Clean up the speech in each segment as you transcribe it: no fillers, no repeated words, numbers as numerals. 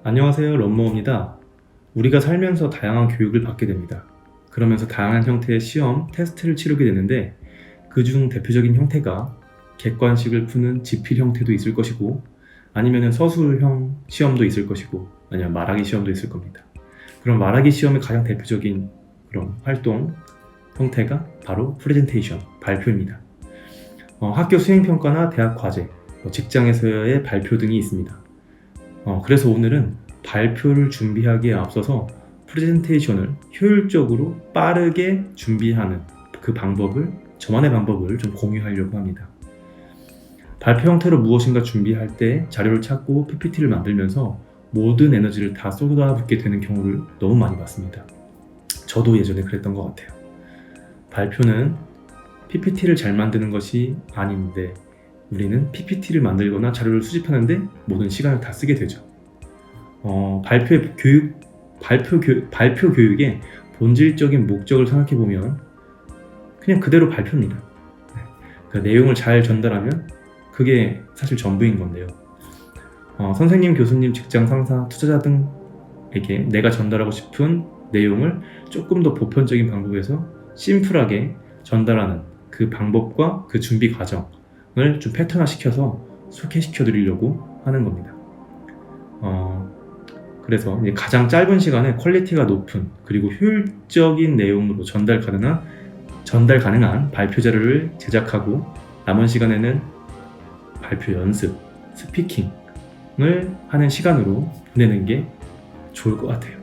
안녕하세요, 런모입니다. 우리가 살면서 다양한 교육을 받게 됩니다. 그러면서 다양한 형태의 시험, 테스트를 치르게 되는데 그중 대표적인 형태가 객관식을 푸는 지필 형태도 있을 것이고 아니면 서술형 시험도 있을 것이고 아니면 말하기 시험도 있을 겁니다. 그럼 말하기 시험의 가장 대표적인 그런 활동 형태가 바로 프레젠테이션, 발표입니다. 학교 수행평가나 대학 과제, 직장에서의 발표 등이 있습니다. 그래서 오늘은 발표를 준비하기에 앞서서 프레젠테이션을 효율적으로 빠르게 준비하는 저만의 방법을 좀 공유하려고 합니다. 발표 형태로 무엇인가 준비할 때 자료를 찾고 PPT를 만들면서 모든 에너지를 다 쏟아붓게 되는 경우를 너무 많이 봤습니다. 저도 예전에 그랬던 것 같아요. 발표는 PPT를 잘 만드는 것이 아닌데 우리는 PPT를 만들거나 자료를 수집하는데 모든 시간을 다 쓰게 되죠. 발표 교육의 본질적인 목적을 생각해 보면 그냥 그대로 발표입니다. 그 내용을 잘 전달하면 그게 사실 전부인 건데요. 선생님, 교수님, 직장 상사, 투자자 등에게 내가 전달하고 싶은 내용을 조금 더 보편적인 방법에서 심플하게 전달하는 그 방법과 그 준비 과정을 좀 패턴화시켜서 소개시켜 드리려고 하는 겁니다. 그래서 가장 짧은 시간에 퀄리티가 높은 그리고 효율적인 내용으로 전달 가능한 발표 자료를 제작하고 남은 시간에는 발표 연습, 스피킹을 하는 시간으로 보내는 게 좋을 것 같아요.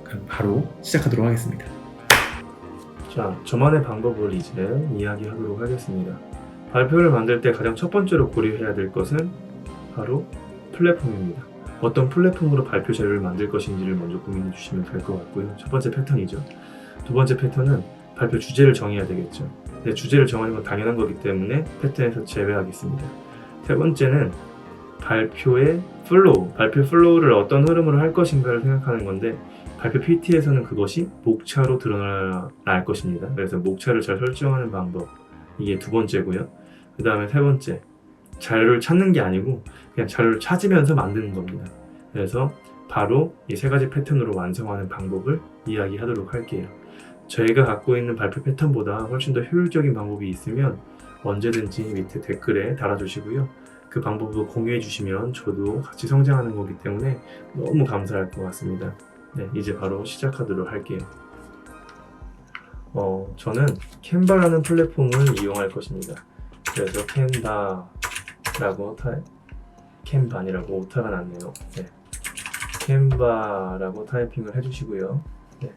그럼 바로 시작하도록 하겠습니다. 자, 저만의 방법을 이제 이야기하도록 하겠습니다. 발표를 만들 때 가장 첫 번째로 고려해야 될 것은 바로 플랫폼입니다. 어떤 플랫폼으로 발표 자료를 만들 것인지를 먼저 고민해 주시면 될 것 같고요. 첫 번째 패턴이죠. 두 번째 패턴은 발표 주제를 정해야 되겠죠. 네, 주제를 정하는 건 당연한 거기 때문에 패턴에서 제외하겠습니다. 세 번째는 발표 플로우를 어떤 흐름으로 할 것인가를 생각하는 건데 발표 PT에서는 그것이 목차로 드러날 것입니다. 그래서 목차를 잘 설정하는 방법, 이게 두 번째고요. 그 다음에 세 번째, 자료를 찾는 게 아니고 그냥 자료를 찾으면서 만드는 겁니다. 그래서 바로 이 세 가지 패턴으로 완성하는 방법을 이야기하도록 할게요. 저희가 갖고 있는 발표 패턴보다 훨씬 더 효율적인 방법이 있으면 언제든지 밑에 댓글에 달아주시고요. 그 방법도 공유해 주시면 저도 같이 성장하는 거기 때문에 너무 감사할 것 같습니다. 네, 이제 바로 시작하도록 할게요. 저는 캔바라는 플랫폼을 이용할 것입니다. 그래서 캔바니라고 오타가 났네요. 네. 캔바라고 타이핑을 해주시고요. 네.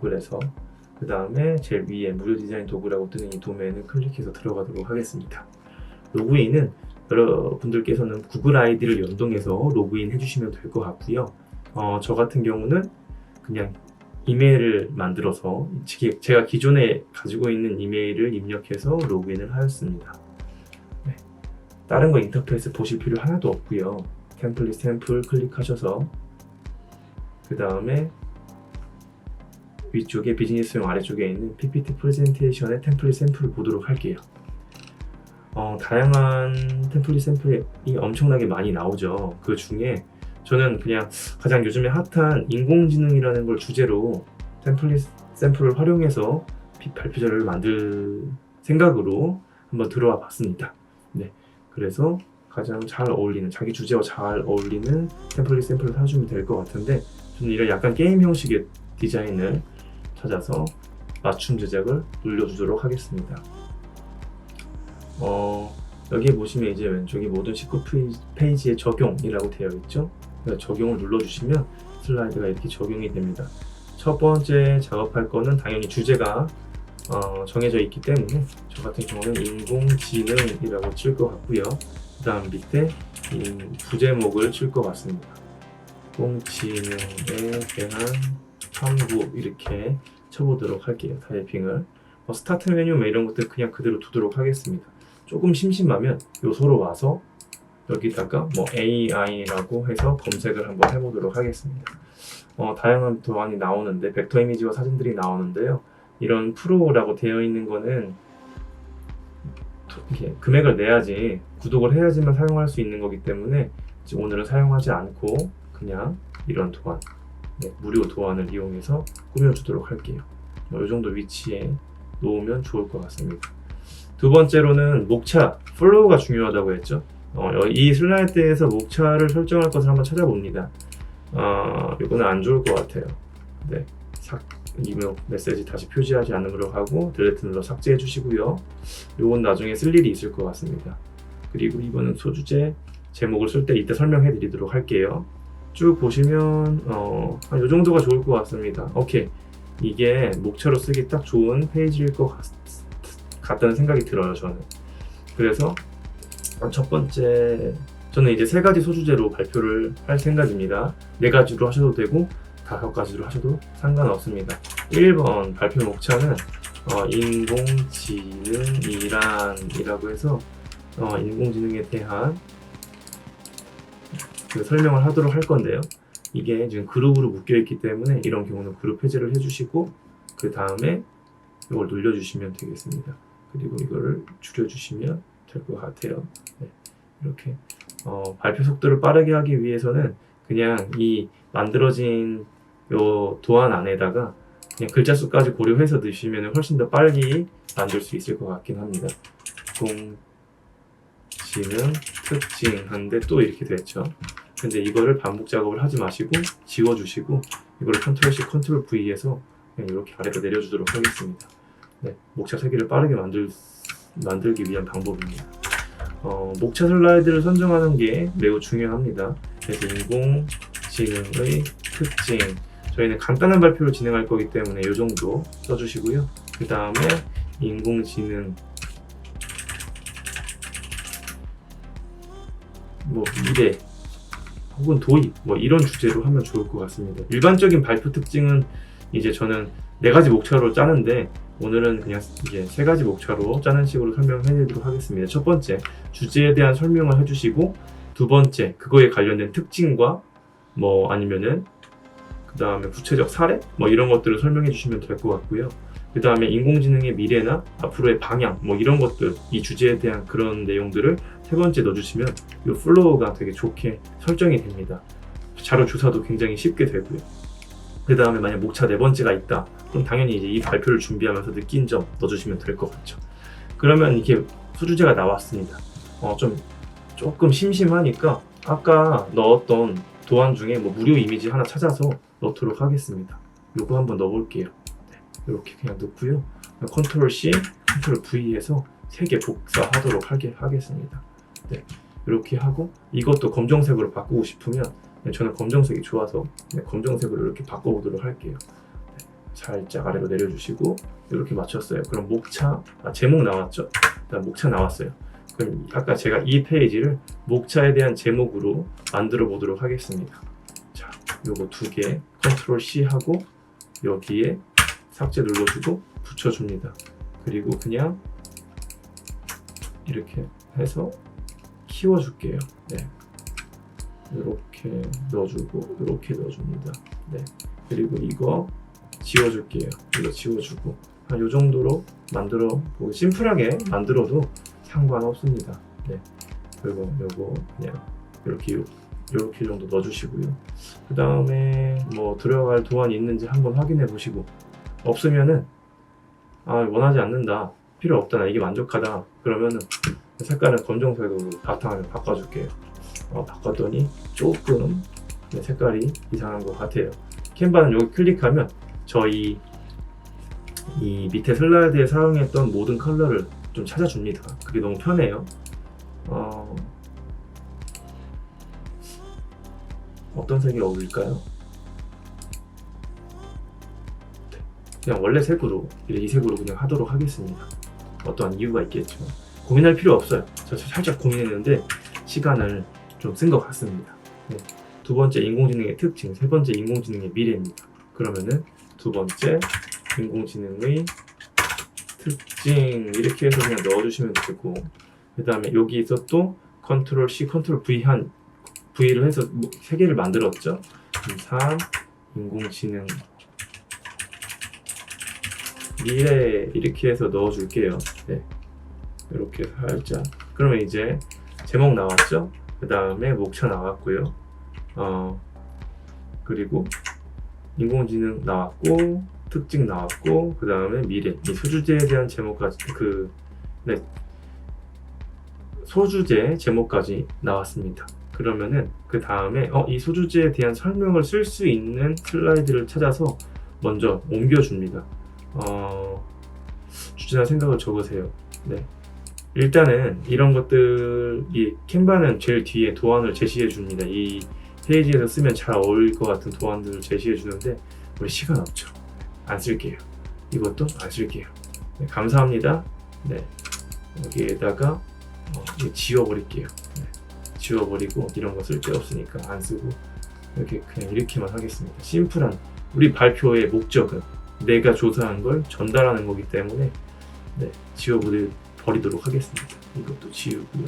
그래서 그 다음에 제일 위에 무료 디자인 도구라고 뜨는 이 도면을 클릭해서 들어가도록 하겠습니다. 로그인은 여러분들께서는 구글 아이디를 연동해서 로그인 해주시면 될 것 같고요. 저 같은 경우는 그냥 이메일을 만들어서 제가 기존에 가지고 있는 이메일을 입력해서 로그인을 하였습니다. 네. 다른 거 인터페이스 보실 필요 하나도 없고요. 템플릿 샘플 클릭하셔서 그 다음에 위쪽에 비즈니스용 아래쪽에 있는 PPT 프레젠테이션의 템플릿 샘플을 보도록 할게요. 다양한 템플릿 샘플이 엄청나게 많이 나오죠. 그 중에 저는 그냥 가장 요즘에 핫한 인공지능이라는 걸 주제로 템플릿 샘플을 활용해서 발표 자료를 만들 생각으로 한번 들어와 봤습니다. 네, 그래서 가장 잘 어울리는, 자기 주제와 잘 어울리는 템플릿 샘플을 사주면 될 것 같은데 저는 이런 약간 게임 형식의 디자인을 찾아서 맞춤 제작을 눌러주도록 하겠습니다. 여기 보시면 이제 왼쪽에 모든 19페이지에 적용이라고 되어 있죠. 적용을 눌러주시면 슬라이드가 이렇게 적용이 됩니다. 첫 번째 작업할 거는 당연히 주제가 정해져 있기 때문에 저 같은 경우는 인공지능이라고 칠 것 같고요. 그 다음 밑에 부제목을 칠 것 같습니다. 인공지능에 대한 탐구 이렇게 쳐보도록 할게요. 타이핑을 스타트 메뉴 이런 것들 그냥 그대로 두도록 하겠습니다. 조금 심심하면 요소로 와서 여기다가 AI라고 해서 검색을 한번 해보도록 하겠습니다. 다양한 도안이 나오는데 벡터 이미지와 사진들이 나오는데요. 이런 프로라고 되어 있는 거는 금액을 내야지, 구독을 해야지만 사용할 수 있는 거기 때문에 오늘은 사용하지 않고 그냥 이런 도안, 무료 도안을 이용해서 꾸며주도록 할게요. 이 정도 위치에 놓으면 좋을 것 같습니다. 두 번째로는 목차, 플로우가 중요하다고 했죠. 이 슬라이드에서 목차를 설정할 것을 한번 찾아봅니다. 이거는 안 좋을 것 같아요. 네, 이메일 메시지 다시 표시하지 않음으로 하고 딜리트 눌러 삭제해 주시고요. 이건 나중에 쓸 일이 있을 것 같습니다. 그리고 이거는 소주제 제목을 쓸 때 이때 설명해 드리도록 할게요. 쭉 보시면 한 이 정도가 좋을 것 같습니다. 오케이, 이게 목차로 쓰기 딱 좋은 페이지일 것 같다는 생각이 들어요, 저는. 그래서 첫 번째, 저는 이제 3가지 소주제로 발표를 할 생각입니다. 4가지로 하셔도 되고 5가지로 하셔도 상관없습니다. 1번 발표 목차는 인공지능이란이라고 해서 인공지능에 대한 그 설명을 하도록 할 건데요. 이게 지금 그룹으로 묶여 있기 때문에 이런 경우는 그룹 해제를 해주시고 그 다음에 이걸 눌러주시면 되겠습니다. 그리고 이거를 줄여주시면 될 것 같아요. 네, 이렇게 발표 속도를 빠르게 하기 위해서는 그냥 이 만들어진 요 도안 안에다가 그냥 글자 수까지 고려해서 넣으시면 훨씬 더 빨리 만들 수 있을 것 같긴 합니다. 공지능 특징 한데 또 이렇게 됐죠. 근데 이거를 반복 작업을 하지 마시고 지워주시고 이거를 컨트롤 C, 컨트롤 V에서 그냥 이렇게 아래로 내려주도록 하겠습니다. 네, 목차 3개를 빠르게 만들기 위한 방법입니다. 목차 슬라이드를 선정하는 게 매우 중요합니다. 그래서 인공지능의 특징, 저희는 간단한 발표를 진행할 거기 때문에 이 정도 써주시고요. 그 다음에 인공지능 미래 혹은 도입 이런 주제로 하면 좋을 것 같습니다. 일반적인 발표 특징은 이제 저는 4가지 목차로 짜는데 오늘은 그냥 이제 3가지 목차로 짜는 식으로 설명해 드리도록 하겠습니다. 첫 번째, 주제에 대한 설명을 해주시고, 두 번째, 그거에 관련된 특징과 아니면은 그 다음에 구체적 사례 이런 것들을 설명해 주시면 될 것 같고요. 그 다음에 인공지능의 미래나 앞으로의 방향 이런 것들, 이 주제에 대한 그런 내용들을 3번째 넣어주시면 이 플로우가 되게 좋게 설정이 됩니다. 자료 조사도 굉장히 쉽게 되고요. 그 다음에 만약 목차 4번째가 있다, 그럼 당연히 이제 이 발표를 준비하면서 느낀 점 넣어주시면 될 것 같죠. 그러면 이렇게 소주제가 나왔습니다. 조금 심심하니까 아까 넣었던 도안 중에 무료 이미지 하나 찾아서 넣도록 하겠습니다. 요거 한번 넣어볼게요. 네, 이렇게 그냥 넣고요. 컨트롤 C, 컨트롤 V 해서 3개 복사하도록 하겠습니다. 네, 이렇게 하고 이것도 검정색으로 바꾸고 싶으면 저는 검정색이 좋아서 검정색으로 이렇게 바꿔보도록 할게요. 네, 살짝 아래로 내려주시고 이렇게 맞췄어요. 그럼 목차, 제목 나왔죠? 일단 목차 나왔어요. 그럼 아까 제가 이 페이지를 목차에 대한 제목으로 만들어 보도록 하겠습니다. 자, 요거 2개 컨트롤 C 하고 여기에 삭제 눌러주고 붙여줍니다. 그리고 그냥 이렇게 해서 키워줄게요. 네, 이렇게 넣어주고 이렇게 넣어줍니다. 네, 그리고 이거 지워줄게요. 이거 지워주고 요 정도로 만들어 보고 심플하게 만들어도 상관없습니다. 네, 그리고 요거 그냥 이렇게 정도 넣어주시고요. 그 다음에 들어갈 도안이 있는지 한번 확인해 보시고 없으면은 원하지 않는다, 필요 없다, 나 이게 만족하다 그러면은 색깔은 검정색으로 바탕을 바꿔줄게요. 바꿨더니 조금 색깔이 이상한 것 같아요. 캔바는 여기 클릭하면 저희 이 밑에 슬라이드에 사용했던 모든 컬러를 좀 찾아줍니다. 그게 너무 편해요. 어떤 색이 어울릴까요? 그냥 원래 색으로, 이 색으로 그냥 하도록 하겠습니다. 어떠한 이유가 있겠죠. 고민할 필요 없어요. 저 살짝 고민했는데 시간을 좀 쓴 것 같습니다. 네. 2번째 인공지능의 특징, 3번째 인공지능의 미래입니다. 그러면은 2번째 인공지능의 특징 이렇게 해서 그냥 넣어주시면 되고, 그 다음에 여기서 또 컨트롤 C, 컨트롤 V를 해서 3개를 만들었죠. 3, 인공지능 미래 이렇게 해서 넣어줄게요. 네, 이렇게 살짝. 그러면 이제 제목 나왔죠. 그 다음에 목차 나왔고요. 그리고 인공지능 나왔고, 특징 나왔고, 그 다음에 미래, 이 소주제에 대한 제목까지, 소주제 제목까지 나왔습니다. 그러면은 그 다음에 이 소주제에 대한 설명을 쓸 수 있는 슬라이드를 찾아서 먼저 옮겨줍니다. 주제나 생각을 적으세요. 네. 일단은 이런 것들, 이 캔바는 제일 뒤에 도안을 제시해 줍니다. 이 페이지에서 쓰면 잘 어울릴 것 같은 도안들을 제시해 주는데 우리 시간 없죠. 안 쓸게요. 이것도 안 쓸게요. 네, 감사합니다. 네. 여기에다가 이거 지워버릴게요. 네. 지워버리고 이런 거 쓸데없으니까 안 쓰고 이렇게 그냥 이렇게만 하겠습니다. 심플한 우리 발표의 목적은 내가 조사한 걸 전달하는 거기 때문에 네, 지워버리도록 하겠습니다. 이것도 지우고요.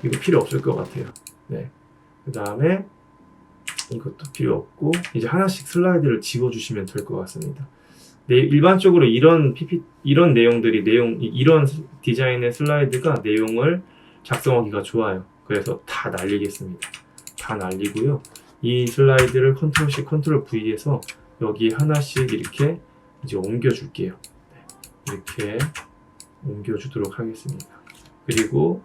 이거 필요 없을 것 같아요. 네. 그 다음에 이것도 필요 없고 이제 하나씩 슬라이드를 지워주시면 될 것 같습니다. 네, 일반적으로 이런 내용들이 이런 디자인의 슬라이드가 내용을 작성하기가 좋아요. 그래서 다 날리겠습니다. 다 날리고요. 이 슬라이드를 컨트롤 C, 컨트롤 V에서 여기 하나씩 이렇게 이제 옮겨줄게요. 네, 이렇게 옮겨주도록 하겠습니다. 그리고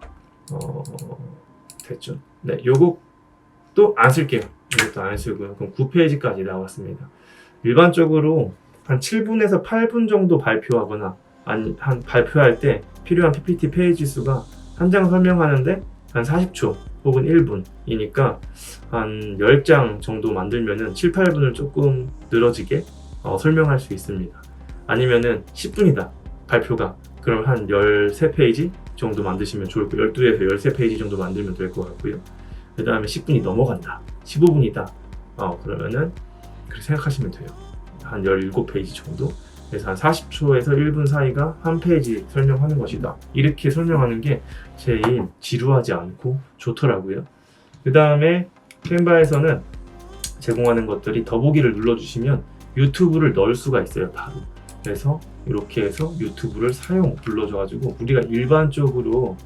됐죠. 네, 요것도 안 쓸게요. 이것도 안 쓰고요. 그럼 9페이지까지 나왔습니다. 일반적으로 한 7분에서 8분 정도 발표하거나 한 발표할 때 필요한 PPT 페이지 수가 한 장 설명하는데 한 40초 혹은 1분이니까 한 10장 정도 만들면은 7, 8분을 조금 늘어지게 설명할 수 있습니다. 아니면은 10분이다 발표가 그럼 한 13페이지 정도 만드시면 좋을 거예요. 12에서 13페이지 정도 만들면 될 것 같고요. 그 다음에 10분이 넘어간다 15분이다 그러면은 그렇게 생각하시면 돼요. 한 17페이지 정도. 그래서 한 40초에서 1분 사이가 한 페이지 설명하는 것이다. 이렇게 설명하는 게 제일 지루하지 않고 좋더라고요. 그 다음에 캔바에서는 제공하는 것들이 더보기를 눌러주시면 유튜브를 넣을 수가 있어요. 바로. 그래서 이렇게 해서 유튜브를 사용 눌러줘가지고 우리가 일반적으로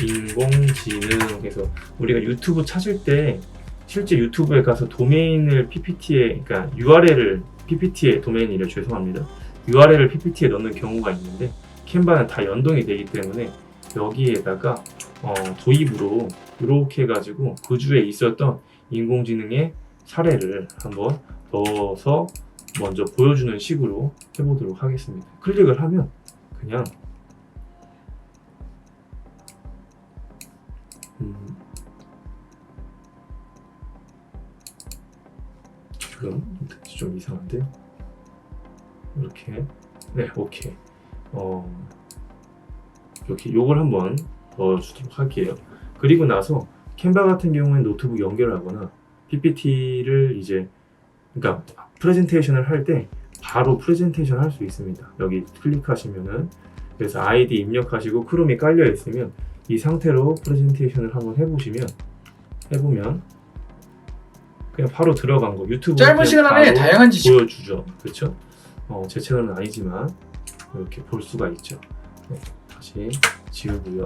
인공지능에서 우리가 유튜브 찾을 때 실제 유튜브에 가서 도메인을 PPT에, 그러니까 URL을 PPT에 도메인이래 죄송합니다. URL을 PPT에 넣는 경우가 있는데 캔바는 다 연동이 되기 때문에 여기에다가 도입으로 이렇게 해가지고 그 주에 있었던 인공지능의 사례를 한번 넣어서 먼저 보여주는 식으로 해보도록 하겠습니다. 클릭을 하면 그냥 지금 좀 이상한데요? 이렇게 네 오케이 이렇게 요걸 한번 넣어주도록 할게요. 그리고 나서 캔바 같은 경우에는 노트북 연결하거나 PPT를 이제 그러니까 프레젠테이션을 할 때 바로 프레젠테이션 할 수 있습니다. 여기 클릭하시면은 그래서 아이디 입력하시고 크롬이 깔려 있으면 이 상태로 프레젠테이션을 한번 해보면 그냥 바로 들어간 거 유튜브 짧은 시간 안에 다양한 지식 보여주죠. 그렇죠? 제 채널은 아니지만 이렇게 볼 수가 있죠. 네, 다시 지우고요.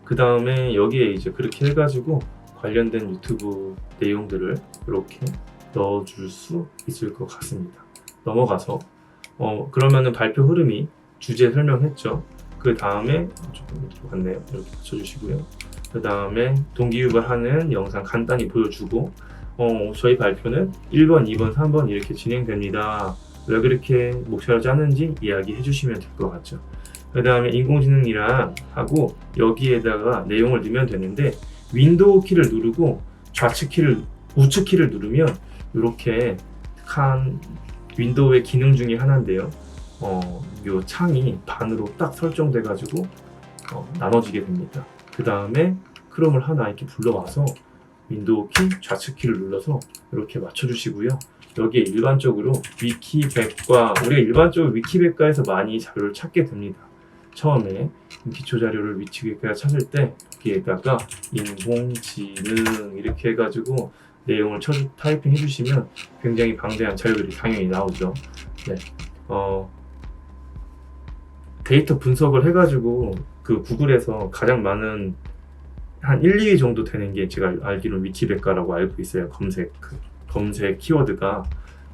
그 다음에 여기에 이제 그렇게 해가지고 관련된 유튜브 내용들을 이렇게 넣어줄 수 있을 것 같습니다. 넘어가서 그러면은 발표 흐름이 주제 설명했죠. 그 다음에 조금 들어갔네요. 이렇게 맞춰주시고요. 그 다음에 동기유발하는 영상 간단히 보여주고 저희 발표는 1번, 2번, 3번 이렇게 진행됩니다. 왜 그렇게 목표를 짜는지 이야기해 주시면 될 것 같죠. 그 다음에 인공지능이랑 하고 여기에다가 내용을 넣으면 되는데 윈도우 키를 누르고 우측 키를 누르면 이렇게 한 윈도우의 기능 중에 하나인데요. 요 창이 반으로 딱 설정돼 가지고 나눠지게 됩니다. 그 다음에 크롬을 하나 이렇게 불러와서 윈도우 키, 좌측 키를 눌러서 이렇게 맞춰주시고요. 여기에 일반적으로 위키백과 우리가 일반적으로 위키백과에서 많이 자료를 찾게 됩니다. 처음에 기초 자료를 위키백과 찾을 때 여기에다가 인공지능 이렇게 해가지고 내용을 타이핑 해주시면 굉장히 방대한 자료들이 당연히 나오죠. 네. 데이터 분석을 해가지고 그 구글에서 가장 많은 한 1, 2위 정도 되는 게 제가 알기로 위키백과라고 알고 있어요. 검색 키워드가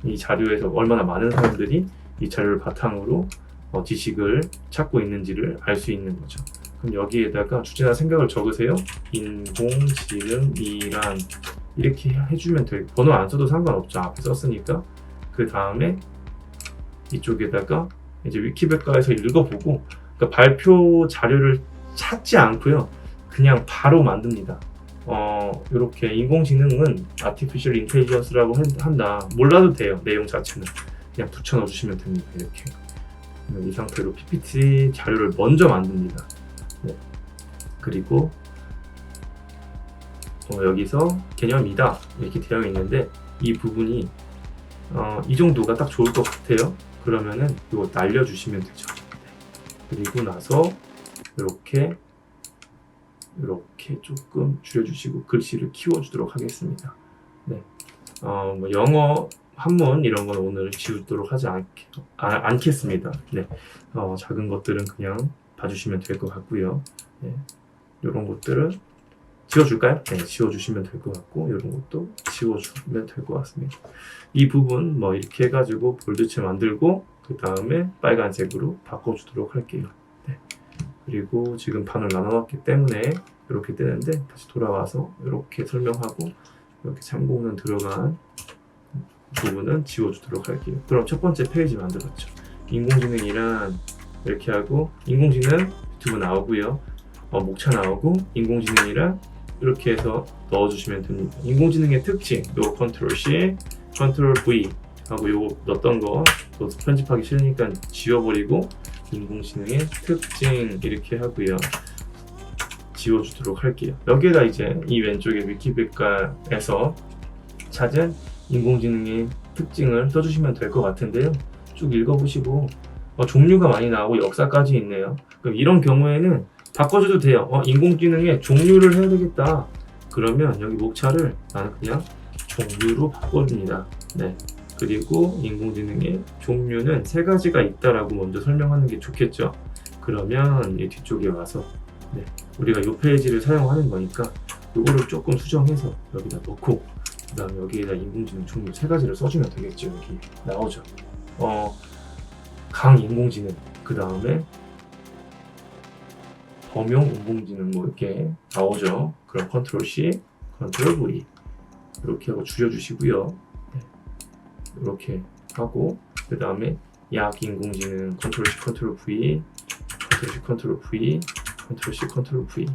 이 자료에서 얼마나 많은 사람들이 이 자료를 바탕으로 지식을 찾고 있는지를 알 수 있는 거죠. 그럼 여기에다가 주제나 생각을 적으세요. 인공지능이란 이렇게 해주면 돼요. 번호 안 써도 상관없죠. 앞에 썼으니까. 그 다음에 이쪽에다가 이제 위키백과에서 읽어보고, 그러니까 발표 자료를 찾지 않고요. 그냥 바로 만듭니다. 이렇게 인공지능은 Artificial Intelligence라고 한다. 몰라도 돼요. 내용 자체는. 그냥 붙여 넣어주시면 됩니다. 이렇게. 이 상태로 PPT 자료를 먼저 만듭니다. 네. 그리고 여기서 개념이다 이렇게 되어 있는데 이 부분이 이 정도가 딱 좋을 것 같아요. 그러면은 이거 날려주시면 되죠. 그리고 나서 이렇게 조금 줄여주시고 글씨를 키워주도록 하겠습니다. 네. 뭐 영어 한문 이런 건 오늘 지우도록 하지 않겠습니다. 네. 작은 것들은 그냥 봐주시면 될 것 같고요. 네. 이런 것들은 지워줄까요? 네, 지워주시면 될 것 같고, 이런 것도 지워주면 될 것 같습니다. 이 부분 뭐 이렇게 해가지고 볼드체 만들고, 그 다음에 빨간색으로 바꿔주도록 할게요. 네. 그리고 지금 판을 나눠놨기 때문에 이렇게 뜨는데 다시 돌아와서 이렇게 설명하고 이렇게 참고문은 들어간 부분은 지워주도록 할게요. 그럼 첫 번째 페이지 만들었죠. 인공지능이란 이렇게 하고, 인공지능 유튜브 나오고요. 목차 나오고, 인공지능이란 이렇게 해서 넣어주시면 됩니다. 인공지능의 특징, 요 컨트롤 C, 컨트롤 V 하고 요거 넣었던 거 또 편집하기 싫으니까 지워버리고, 인공지능의 특징 이렇게 하고요. 지워주도록 할게요. 여기에다 이제 이 왼쪽에 위키백과에서 찾은 인공지능의 특징을 써주시면 될 것 같은데요. 쭉 읽어보시고 종류가 많이 나오고 역사까지 있네요. 그럼 이런 경우에는 바꿔줘도 돼요. 인공지능의 종류를 해야 되겠다. 그러면 여기 목차를 나는 그냥 종류로 바꿔줍니다. 네. 그리고 인공지능의 종류는 3가지가 있다라고 먼저 설명하는 게 좋겠죠. 그러면 이 뒤쪽에 와서 우리가 이 페이지를 사용하는 거니까 이거를 조금 수정해서 여기다 넣고, 그 다음에 여기에다 인공지능 종류 3가지를 써주면 되겠죠. 여기 나오죠. 강인공지능, 그 다음에 범용 인공지능 뭐 이렇게 나오죠. 그럼 컨트롤 C, 컨트롤 V 이렇게 하고 줄여주시고요. 이렇게 하고, 그 다음에 약 인공지능 컨트롤 C, 컨트롤 V, 컨트롤 C, 컨트롤 V, 컨트롤 C, 컨트롤 V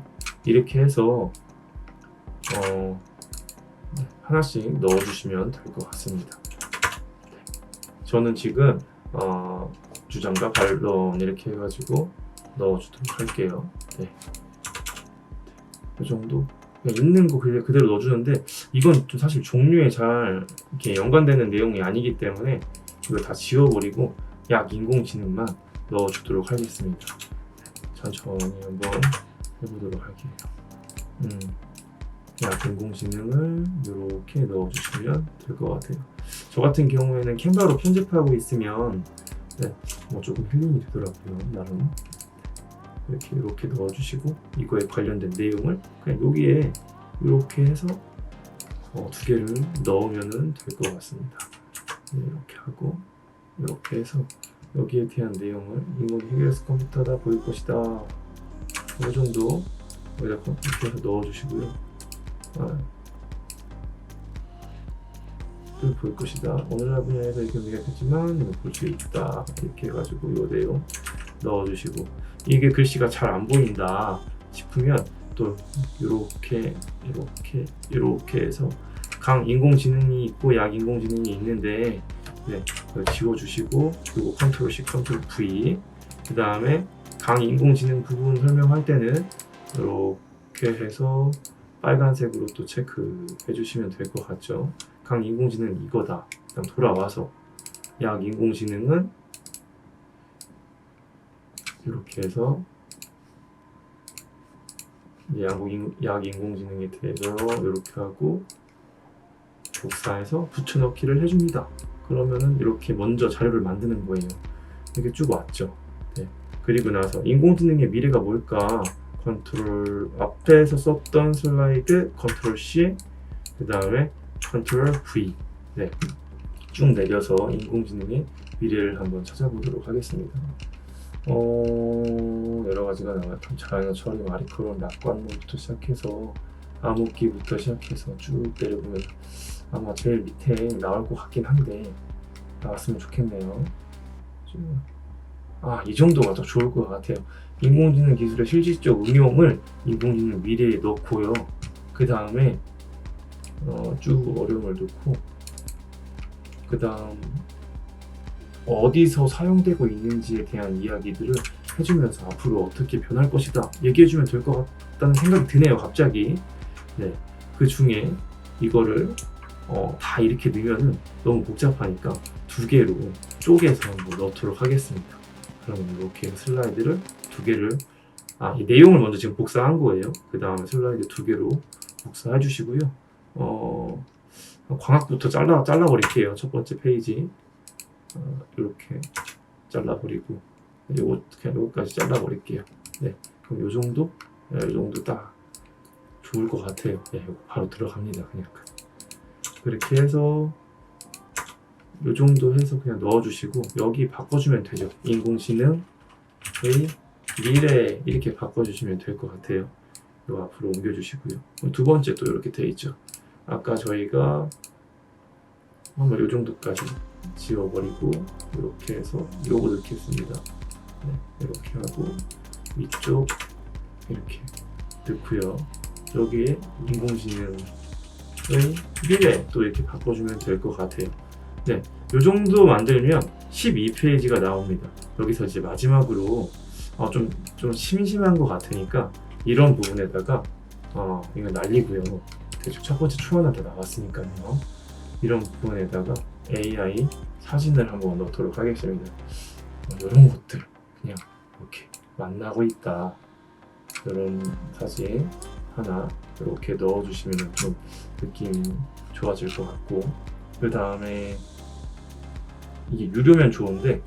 이렇게 해서 하나씩 넣어주시면 될 것 같습니다. 저는 지금 주장과 반론 이렇게 해가지고 넣어주도록 할게요. 네. 이 정도 있는 거 그대로 넣어주는데, 이건 좀 사실 종류에 잘 이렇게 연관되는 내용이 아니기 때문에 이거 다 지워버리고 약 인공지능만 넣어주도록 하겠습니다. 천천히 한번 해보도록 할게요. 약 인공지능을 이렇게 넣어주시면 될 것 같아요. 저 같은 경우에는 캔바로 편집하고 있으면 뭐 조금 힐링이 되더라고요. 나름 이렇게 넣어주시고, 이거에 관련된 내용을 그냥 여기에 이렇게 해서 2개를 넣으면 될 것 같습니다. 이렇게 하고 이렇게 해서 여기에 대한 내용을 인공이 해결해서 컴퓨터다 보일 것이다, 이 정도 여기다 이렇게 해서 넣어주시고요. 볼 것이다. 오늘날 분야에서 이렇게 미약했지만 볼 수 있다. 이렇게 해가지고 이 내용 넣어주시고, 이게 글씨가 잘 안 보인다 싶으면 또 이렇게 해서 강 인공지능이 있고 약 인공지능이 있는데 지워주시고, 그리고 컨트롤 C, 컨트롤 V, 그 다음에 강 인공지능 부분 설명할 때는 이렇게 해서 빨간색으로 또 체크해 주시면 될 것 같죠. 강 인공지능은 이거다. 그냥 돌아와서 약 인공지능은 이렇게 해서 약 인공지능에 대해서 이렇게 하고 복사해서 붙여넣기를 해줍니다. 그러면은 이렇게 먼저 자료를 만드는 거예요. 이렇게 쭉 왔죠. 그리고 나서 인공지능의 미래가 뭘까 컨트롤 앞에서 썼던 슬라이드 컨트롤 C, 그 다음에 컨트롤 V. 네, 쭉 내려서 인공지능의 미래를 한번 찾아보도록 하겠습니다. 여러 가지가 나와요. 자연어 처리, 마리크론, 낙관문부터 시작해서 암흑기부터 시작해서 쭉 내려보면 아마 제일 밑에 나올 것 같긴 한데 나왔으면 좋겠네요. 이 정도가 더 좋을 것 같아요. 인공지능 기술의 실질적 응용을 인공지능 미래에 넣고요. 그 다음에 쭉 어려움을 넣고, 그 다음 어디서 사용되고 있는지에 대한 이야기들을 해주면서 앞으로 어떻게 변할 것이다 얘기해주면 될 것 같다는 생각이 드네요, 갑자기. 네, 그 중에 이거를 다 이렇게 넣으면은 너무 복잡하니까 두 개로 쪼개서 한번 넣도록 하겠습니다. 그러면 이렇게 슬라이드를 두 개를, 이 내용을 먼저 지금 복사한 거예요. 그 다음에 슬라이드 두 개로 복사해 주시고요. 광학부터 잘라버릴게요. 첫 번째 페이지. 이렇게 잘라버리고, 요거 그냥 요거까지 잘라버릴게요. 네, 그럼 요 정도 딱 좋을 것 같아요. 네, 요거 바로 들어갑니다. 그냥 그렇게 해서 요 정도 해서 그냥 넣어주시고, 여기 바꿔주면 되죠. 인공지능의 미래 이렇게 바꿔주시면 될 것 같아요. 요 앞으로 옮겨주시고요. 두 번째 또 이렇게 돼 있죠. 아까 저희가 한번 요 정도까지 지워버리고 이렇게 해서 요거 넣겠습니다. 네, 이렇게 하고 위쪽 이렇게 넣고요. 여기에 인공지능의 미래 또 이렇게 바꿔주면 될 것 같아요. 네, 요 정도 만들면 12페이지가 나옵니다. 여기서 이제 마지막으로 좀 심심한 것 같으니까 이런 부분에다가 이거 날리고요. 대충 첫 번째 초안은 다 나왔으니까요. 이런 부분에다가 AI 사진을 한번 넣도록 하겠습니다. 이런 것들 그냥 이렇게 만나고 있다. 이런 사진 하나 이렇게 넣어주시면 좀 느낌 좋아질 것 같고, 그 다음에 이게 유료면 좋은데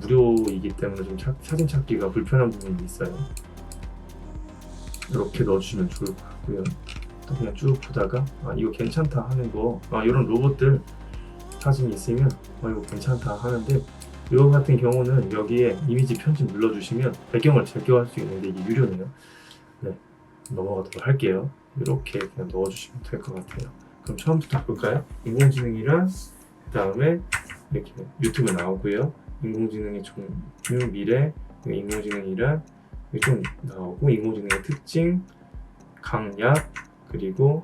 무료이기 때문에 좀 사진 찾기가 불편한 부분이 있어요. 이렇게 넣어주시면 좋을 것 같고요. 또 그냥 쭉 보다가 이거 괜찮다 하는 거, 이런 로봇들 사진이 있으면 이거 괜찮다 하는데, 이거 같은 경우는 여기에 이미지 편집 눌러주시면 배경을 제거할 수 있는데 이게 유료네요. 네, 넘어가도록 할게요. 이렇게 그냥 넣어주시면 될 것 같아요. 그럼 처음부터 볼까요? 인공지능이랑 그 다음에 이렇게 유튜브 나오고요. 인공지능의 종류, 미래, 인공지능이랑 좀 나오고, 인공지능의 특징, 강약, 그리고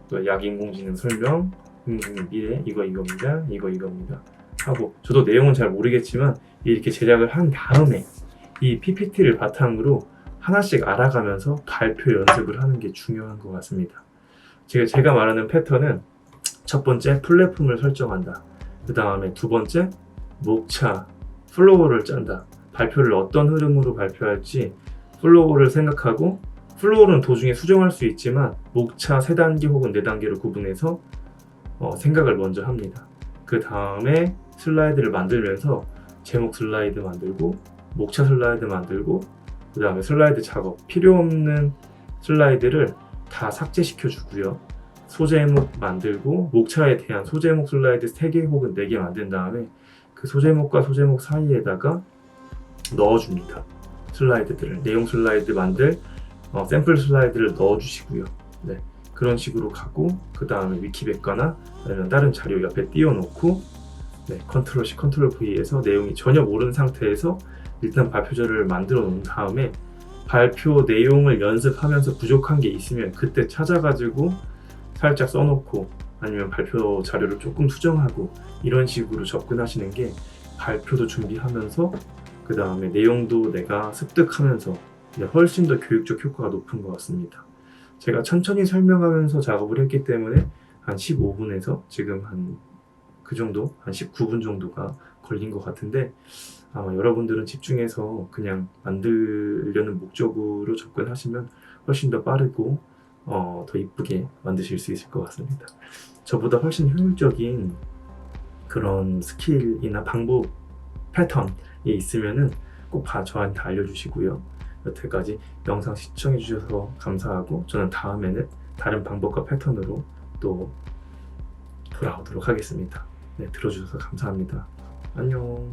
또 약 인공지능 설명, 인공지능 미래, 이겁니다. 이겁니다. 하고, 저도 내용은 잘 모르겠지만 이렇게 제작을 한 다음에 이 PPT를 바탕으로 하나씩 알아가면서 발표 연습을 하는 게 중요한 것 같습니다. 제가 말하는 패턴은 첫 번째 플랫폼을 설정한다. 그 다음에 두 번째 목차, 플로우를 짠다. 발표를 어떤 흐름으로 발표할지 플로우를 생각하고, 플로우는 도중에 수정할 수 있지만 목차 3단계 혹은 4단계로 구분해서 생각을 먼저 합니다. 그 다음에 슬라이드를 만들면서 제목 슬라이드 만들고, 목차 슬라이드 만들고, 그 다음에 슬라이드 작업, 필요 없는 슬라이드를 다 삭제시켜 주고요. 소제목 만들고, 목차에 대한 소제목 슬라이드 3개 혹은 4개 만든 다음에 그 소제목과 소제목 사이에다가 넣어줍니다. 슬라이드들을, 내용 슬라이드 만들 샘플 슬라이드를 넣어주시고요. 네, 그런 식으로 가고, 그 다음에 위키백과나 아니면 다른 자료 옆에 띄워놓고, 네, 컨트롤 C, 컨트롤 V에서 내용이 전혀 모르는 상태에서 일단 발표자를 만들어 놓은 다음에 발표 내용을 연습하면서 부족한 게 있으면 그때 찾아가지고 살짝 써놓고, 아니면 발표 자료를 조금 수정하고, 이런 식으로 접근하시는 게 발표도 준비하면서 그 다음에 내용도 내가 습득하면서 훨씬 더 교육적 효과가 높은 것 같습니다. 제가 천천히 설명하면서 작업을 했기 때문에 한 15분에서 지금 한 그 정도, 한 19분 정도가 걸린 것 같은데, 아마 여러분들은 집중해서 그냥 만들려는 목적으로 접근하시면 훨씬 더 빠르고 더 이쁘게 만드실 수 있을 것 같습니다. 저보다 훨씬 효율적인 그런 스킬이나 방법, 패턴이 있으면은 꼭 저한테 알려주시고요. 여태까지 영상 시청해 주셔서 감사하고 저는 다음에는 다른 방법과 패턴으로 또 돌아오도록 하겠습니다. 네, 들어주셔서 감사합니다. 안녕.